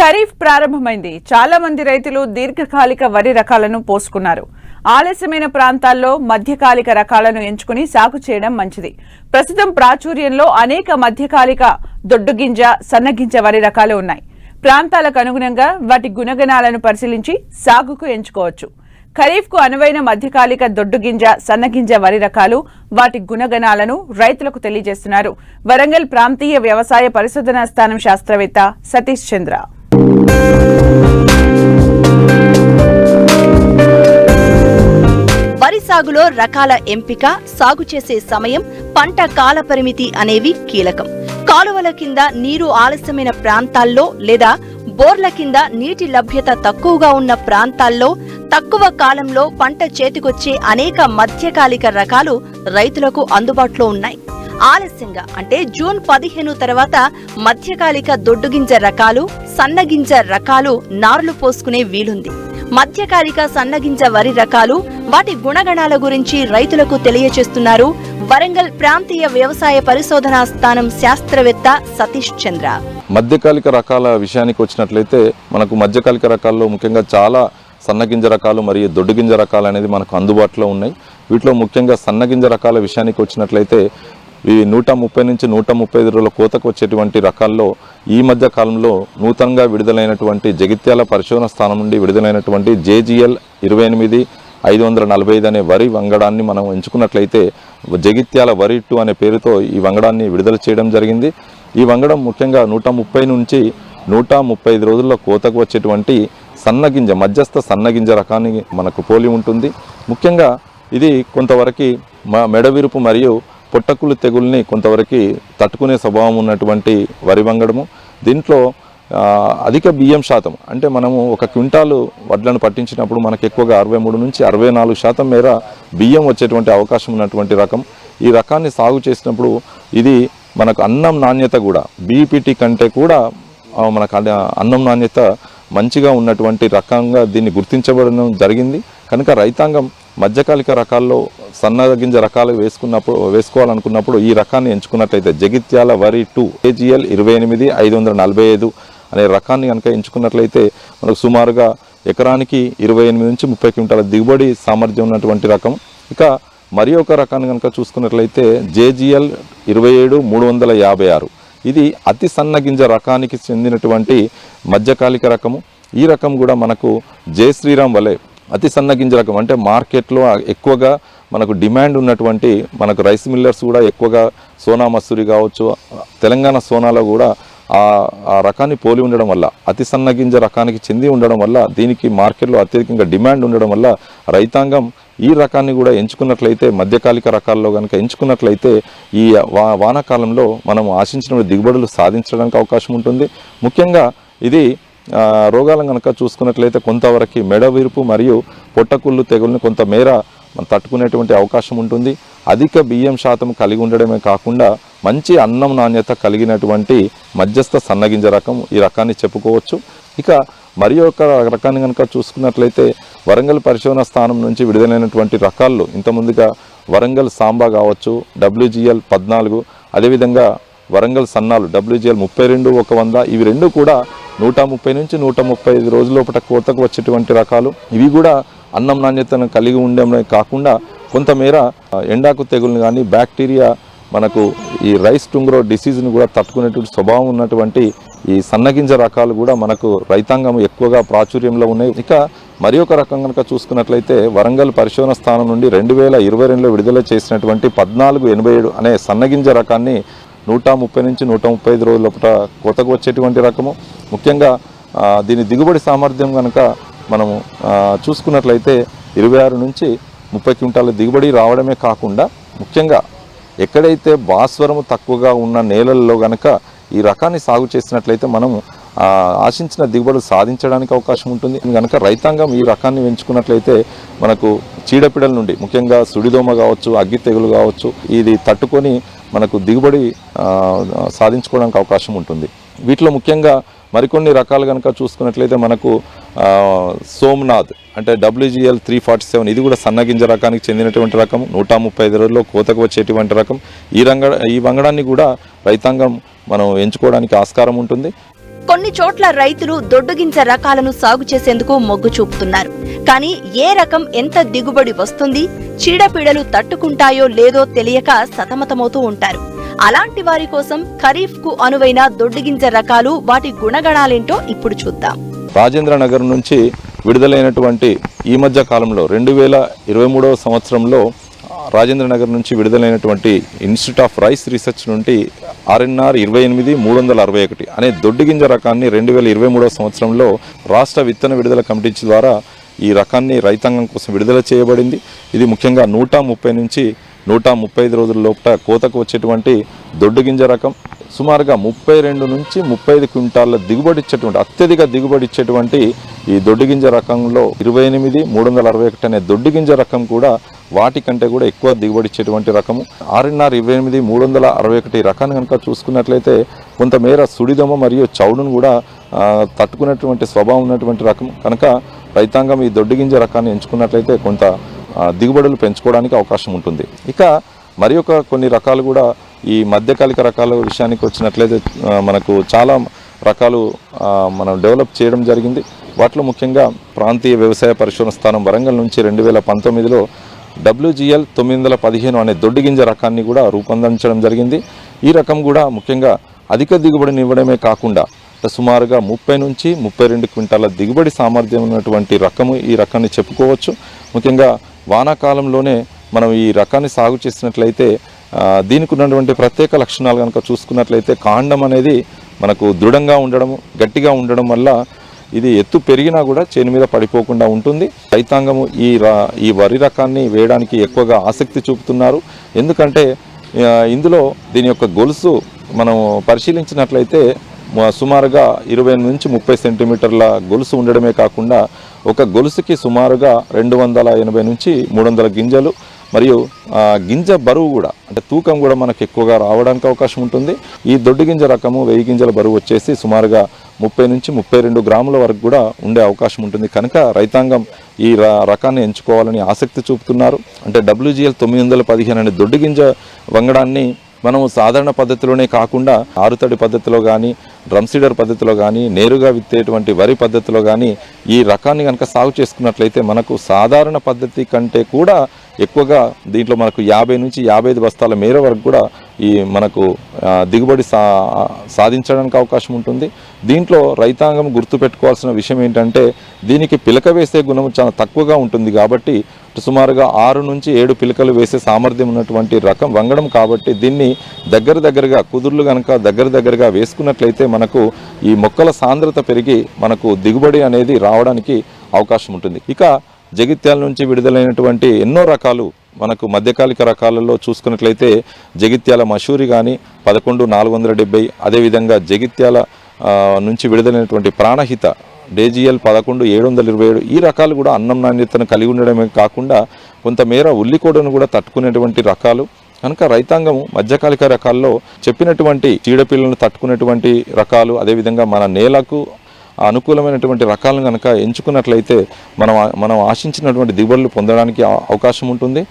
ఖరీఫ్ ప్రారంభమైంది. చాలా మంది రైతులు దీర్ఘకాలిక వరి రకాలను పోసుకున్నారు. ఆలస్యమైన ప్రాంతాల్లో మధ్యకాలిక రకాలను ఎంచుకుని సాగు చేయడం మంచిది. ప్రస్తుతం ప్రాచుర్యంలో అనేక మధ్యకాలిక దొడ్డుగింజ, సన్నగింజ వరి రకాలు ఉన్నాయి. ప్రాంతాలకు అనుగుణంగా వాటి గుణగణాలను పరిశీలించి సాగుకు ఎంచుకోవచ్చు. ఖరీఫ్ కు అనువైన మధ్యకాలిక దొడ్డుగింజ, సన్నగింజ వరి రకాలు, వాటి గుణగణాలను రైతులకు తెలియజేస్తున్నారు వరంగల్ ప్రాంతీయ వ్యవసాయ పరిశోధనా స్థానం శాస్త్రవేత్త సతీష్ చంద్ర. వరి సాగులో రకాల ఎంపిక, సాగు చేసే సమయం, పంట కాల పరిమితి అనేవి కీలకం. కాలువల కింద నీరు ఆలస్యమైన ప్రాంతాల్లో లేదా బోర్ల కింద నీటి లభ్యత తక్కువగా ఉన్న ప్రాంతాల్లో తక్కువ కాలంలో పంట చేతికొచ్చే అనేక మధ్యకాలిక రకాలు రైతులకు అందుబాటులో ఉన్నాయి. ఆలస్యంగా అంటే జూన్ 15 తర్వాత మధ్యకాలిక దొడ్డుగింజ రకాలు, సన్నగింజ రకాలు నారులు పోసుకునే వీలుంది. మధ్యకాలిక సన్నగింజ వరి రకాలు, వాటి గుణగణాల గురించి రైతులకు తెలియచేస్తున్నారు వరంగల్ ప్రాంతీయ వ్యవసాయ పరిశోధనా స్థానం శాస్త్రవేత్త సతీష్ చంద్ర. మధ్యకాలిక రకాల విషయానికి వచ్చినట్లయితే మనకు మధ్యకాలిక రకాల్లో ముఖ్యంగా చాలా సన్నగింజ రకాలు మరియు దొడ్డుగింజ రకాలు అనేది మనకు అందుబాటులో ఉన్నాయి. వీటిలో ముఖ్యంగా సన్నగింజ రకాల విషయానికి వచ్చినట్లయితే ఈ 130 నుంచి 135 రోజుల కోతకు వచ్చేటువంటి రకాల్లో ఈ మధ్య కాలంలో నూతనంగా విడుదలైనటువంటి జగిత్యాల పరిశోధన స్థానం నుండి విడుదలైనటువంటి JGL 28-545 అనే వరి వంగడాన్ని మనం ఎంచుకున్నట్లయితే జగిత్యాల వరి 2 అనే పేరుతో ఈ వంగడాన్ని విడుదల చేయడం జరిగింది. ఈ వంగడం ముఖ్యంగా 130 నుంచి 135 రోజుల్లో కోతకు వచ్చేటువంటి సన్నగింజ, మధ్యస్థ సన్నగింజ రకాన్ని మనకు పోలి ఉంటుంది. ముఖ్యంగా ఇది కొంతవరకు మెడవిరుపు మరియు పొట్టకుళ్ళు తెగుల్ని కొంతవరకు తట్టుకునే స్వభావం ఉన్నటువంటి వరి వంగడము. దీంట్లో అధిక బియ్యం శాతం, అంటే మనము ఒక క్వింటాలు వడ్లను పట్టించినప్పుడు మనకు ఎక్కువగా 63 నుంచి 64% మేర బియ్యం వచ్చేటువంటి అవకాశం ఉన్నటువంటి రకం. ఈ రకాన్ని సాగు చేసినప్పుడు ఇది మనకు అన్నం నాణ్యత కూడా BPT కంటే కూడా మనకు అన్నం నాణ్యత మంచిగా ఉన్నటువంటి రకంగా దీన్ని గుర్తించబడడం జరిగింది. కనుక రైతాంగం మధ్యకాలిక రకాల్లో సన్నగింజ రకాలు వేసుకోవాలనుకున్నప్పుడు ఈ రకాన్ని ఎంచుకున్నట్లయితే జగిత్యాల వరి 2 JGL 28-545 అనే రకాన్ని కనుక ఎంచుకున్నట్లయితే మనకు సుమారుగా ఎకరానికి 28 నుంచి 30 క్వింటాల దిగుబడి సామర్థ్యం ఉన్నటువంటి రకం. ఇక మరి ఒక రకాన్ని కనుక చూసుకున్నట్లయితే JGL 27-356 ఇది అతి సన్నగింజ రకానికి చెందినటువంటి మధ్యకాలిక రకము. ఈ రకం కూడా మనకు జై శ్రీరామ్ వలె అతి సన్నగింజ రకం, అంటే మార్కెట్లో ఎక్కువగా మనకు డిమాండ్ ఉన్నటువంటి మనకు రైస్ మిల్లర్స్ కూడా ఎక్కువగా సోనా మసూరి కావచ్చు, తెలంగాణ సోనాలో కూడా ఆ రకాన్ని పోలి ఉండడం వల్ల, అతి సన్నగింజ రకానికి చెంది ఉండడం వల్ల దీనికి మార్కెట్లో అత్యధికంగా డిమాండ్ ఉండడం వల్ల రైతాంగం ఈ రకాన్ని కూడా ఎంచుకున్నట్లయితే, మధ్యకాలిక రకాల్లో కనుక ఎంచుకున్నట్లయితే ఈ వానాకాలంలో మనం ఆశించిన దిగుబడులు సాధించడానికి అవకాశం ఉంటుంది. ముఖ్యంగా ఇది రోగాలను కనుక చూసుకున్నట్లయితే కొంతవరకు మెడవిరుపు మరియు పొట్టకుళ్ళు తెగుల్ని కొంతమేర తట్టుకునేటువంటి అవకాశం ఉంటుంది. అధిక బియ్యం శాతం కలిగి ఉండడమే కాకుండా మంచి అన్నం నాణ్యత కలిగినటువంటి మధ్యస్థ సన్నగింజ రకం ఈ రకాన్ని చెప్పుకోవచ్చు. ఇక మరి ఒక రకాన్ని కనుక చూసుకున్నట్లయితే వరంగల్ పరిశోధన స్థానం నుంచి విడుదలైనటువంటి రకాల్లో ఇంతకుముందుగా వరంగల్ సాంబా కావచ్చు, WGL 14, అదేవిధంగా వరంగల్ సన్నాలు WGL 32-100, ఇవి రెండు కూడా 130 నుంచి 135 రోజుల లోపల కోతకు వచ్చేటువంటి రకాలు. ఇవి కూడా అన్నం నాణ్యతను కలిగి ఉండడమే కాకుండా కొంతమేర ఎండాకు తెగుల్ని కానీ బ్యాక్టీరియా మనకు ఈ రైస్ టుంగ్రో డిసీజ్ని కూడా తట్టుకునేటువంటి స్వభావం ఉన్నటువంటి ఈ సన్నగింజ రకాలు కూడా మనకు రైతాంగం ఎక్కువగా ప్రాచుర్యంలో ఉన్నాయి. ఇక మరి ఒక రకం కనుక చూసుకున్నట్లయితే వరంగల్ పరిశోధన స్థానం నుండి 2022లో విడుదల చేసినటువంటి 1487 అనే సన్నగింజ రకాన్ని 130 నుంచి 135 రోజుల లోపల కోతకు వచ్చేటువంటి రకము. ముఖ్యంగా దీని దిగుబడి సామర్థ్యం కనుక మనము చూసుకున్నట్లయితే 26 నుంచి 30 క్వింటాల దిగుబడి రావడమే కాకుండా ముఖ్యంగా ఎక్కడైతే భాస్వరము తక్కువగా ఉన్న నేలల్లో కనుక ఈ రకాన్ని సాగు చేసినట్లయితే మనము ఆశించిన దిగుబడులు సాధించడానికి అవకాశం ఉంటుంది. కనుక రైతాంగం ఈ రకాన్ని ఎంచుకున్నట్లయితే మనకు చీడపీడల నుండి ముఖ్యంగా సుడిదోమ కావచ్చు, అగ్గి తెగులు కావచ్చు, ఇది తట్టుకొని మనకు దిగుబడి సాధించుకోవడానికి అవకాశం ఉంటుంది. వీటిలో ముఖ్యంగా మరికొన్ని రకాలు కనుక చూసుకున్నట్లయితే మనకు సోమనాథ్ అంటే WGL 347, ఇది కూడా సన్నగింజ రకానికి చెందినటువంటి రకం, 135 రోజుల్లో కోతకు వచ్చేటువంటి రకం. ఈ వంగడాన్ని కూడా రైతాంగం మనం ఎంచుకోవడానికి ఆస్కారం ఉంటుంది. కొన్ని చోట్ల రైతులు దొడ్డుగింజ రకాలను సాగు చేసేందుకు మొగ్గు చూపుతున్నారు. కానీ ఏ రకం ఎంత దిగుబడి వస్తుంది, చీడపీడలు తట్టుకుంటాయో లేదో తెలియక సతమతమవుతూ ఉంటారు. అలాంటి వారి కోసం ఖరీఫ్ కు అనువైన దొడ్డుగింజ రకాలు, వాటి గుణగణాలేంటో ఇప్పుడు చూద్దాం. రాజేంద్ర నగర్ నుంచి విడుదలైనటువంటి ఈ మధ్య కాలంలో 2023వ సంవత్సరంలో రాజేంద్ర నగర్ నుంచి విడుదలైనటువంటి ఇన్స్టిట్యూట్ ఆఫ్ రైస్ రీసెర్చ్ నుండి RNR 28361 అనే దొడ్డుగింజ రకాన్ని 2023వ సంవత్సరంలో రాష్ట్ర విత్తన విడుదల కమిటీ ద్వారా ఈ రకాన్ని రైతాంగం కోసం విడుదల చేయబడింది. ఇది ముఖ్యంగా 130 నుంచి 135 రోజుల లోపల కోతకు వచ్చేటువంటి దొడ్డుగింజ రకం. సుమారుగా 32 నుంచి 35 క్వింటాల దిగుబడి ఇచ్చేటువంటి అత్యధిక దిగుబడి ఇచ్చేటువంటి ఈ దొడ్డుగింజ రకంలో 28361 అనే దొడ్డుగింజ రకం కూడా వాటికంటే కూడా ఎక్కువ దిగుబడి ఇచ్చేటువంటి రకము. RNR 28361 రకాన్ని కనుక చూసుకున్నట్లయితే కొంతమేర సుడిదమ మరియు చౌడును కూడా తట్టుకునేటువంటి స్వభావం ఉన్నటువంటి రకం కనుక రైతాంగం ఈ దొడ్డుగింజ రకాన్ని ఎంచుకున్నట్లయితే కొంత దిగుబడులు పెంచుకోవడానికి అవకాశం ఉంటుంది. ఇక మరి కొన్ని రకాలు కూడా ఈ మధ్యకాలిక రకాల విషయానికి వచ్చినట్లయితే మనకు చాలా రకాలు మనం డెవలప్ చేయడం జరిగింది. వాటిలో ముఖ్యంగా ప్రాంతీయ వ్యవసాయ పరిశోధన స్థానం వరంగల్ నుంచి 2019లో WGL 915 అనే దొడ్డుగింజ రకాన్ని కూడా రూపొందించడం జరిగింది. ఈ రకం కూడా ముఖ్యంగా అధిక దిగుబడిని ఇవ్వడమే కాకుండా సుమారుగా 30 నుంచి 32 క్వింటాల దిగుబడి సామర్థ్యం ఉన్నటువంటి రకము ఈ రకాన్ని చెప్పుకోవచ్చు. ముఖ్యంగా వానాకాలంలోనే మనం ఈ రకాన్ని సాగు చేసినట్లయితే దీనికి ఉన్నటువంటి ప్రత్యేక లక్షణాలు కనుక చూసుకున్నట్లయితే కాండం అనేది మనకు దృఢంగా ఉండడం, గట్టిగా ఉండడం వల్ల ఇది ఎత్తు పెరిగినా కూడా చేను మీద పడిపోకుండా ఉంటుంది. రైతాంగము ఈ వరి రకాన్ని వేయడానికి ఎక్కువగా ఆసక్తి చూపుతున్నారు. ఎందుకంటే ఇందులో దీని యొక్క గొలుసు మనం పరిశీలించినట్లయితే సుమారుగా 20 నుంచి 30 సెంటీమీటర్ల గొలుసు ఉండడమే కాకుండా ఒక గొలుసుకి సుమారుగా 280 నుంచి 300 గింజలు మరియు గింజ బరువు కూడా అంటే తూకం కూడా మనకు ఎక్కువగా రావడానికి అవకాశం ఉంటుంది. ఈ దొడ్డు గింజ రకము 1000 గింజల బరువు వచ్చేసి సుమారుగా 30 నుంచి 32 గ్రాముల వరకు కూడా ఉండే అవకాశం ఉంటుంది. కనుక రైతాంగం ఈ రకాన్ని ఎంచుకోవాలని ఆసక్తి చూపుతున్నారు. అంటే WGL 915 అనే దొడ్డు గింజ వంగడాన్ని మనం సాధారణ పద్ధతిలోనే కాకుండా ఆరుతడి పద్ధతిలో కానీ, డ్రమ్ సీడర్ పద్ధతిలో కానీ, నేరుగా విత్తేటువంటి వరి పద్ధతిలో కానీ ఈ రకాన్ని కనుక సాగు చేసుకున్నట్లయితే మనకు సాధారణ పద్ధతి కంటే కూడా ఎక్కువగా దీంట్లో మనకు 50 నుంచి 55 బస్తాల మేర వరకు కూడా ఈ మనకు దిగుబడి సాధించడానికి అవకాశం ఉంటుంది. దీంట్లో రైతాంగం గుర్తుపెట్టుకోవాల్సిన విషయం ఏంటంటే దీనికి పిలక వేసే గుణం చాలా తక్కువగా ఉంటుంది. కాబట్టి సుమారుగా 6 నుంచి 7 పిలకలు వేసే సామర్థ్యం ఉన్నటువంటి రకం వంగడం కాబట్టి దీన్ని దగ్గరగా కుదుర్లు కనుక దగ్గరగా వేసుకున్నట్లయితే మనకు ఈ మొక్కల సాంద్రత పెరిగి మనకు దిగుబడి అనేది రావడానికి అవకాశం ఉంటుంది. ఇక జగిత్యాల నుంచి విడుదలైనటువంటి ఎన్నో రకాలు మనకు మధ్యకాలిక రకాలలో చూసుకున్నట్లయితే జగిత్యాల మషూరి కానీ 11470, అదేవిధంగా జగిత్యాల నుంచి విడుదలైనటువంటి ప్రాణహిత DGL 11727 ఈ రకాలు కూడా అన్నం నాణ్యతను కలిగి ఉండడమే కాకుండా కొంతమేర ఉల్లికోడను కూడా తట్టుకునేటువంటి రకాలు. కనుక రైతాంగము మధ్యకాలిక రకాల్లో చెప్పినటువంటి చీడపీడలను తట్టుకునేటువంటి రకాలు, అదేవిధంగా మన నేలకు అనుకూలమైనటువంటి రకాలను కనుక ఎంచుకున్నట్లయితే మనం ఆశించినటువంటి దిగుబడులు పొందడానికి అవకాశం ఉంటుంది.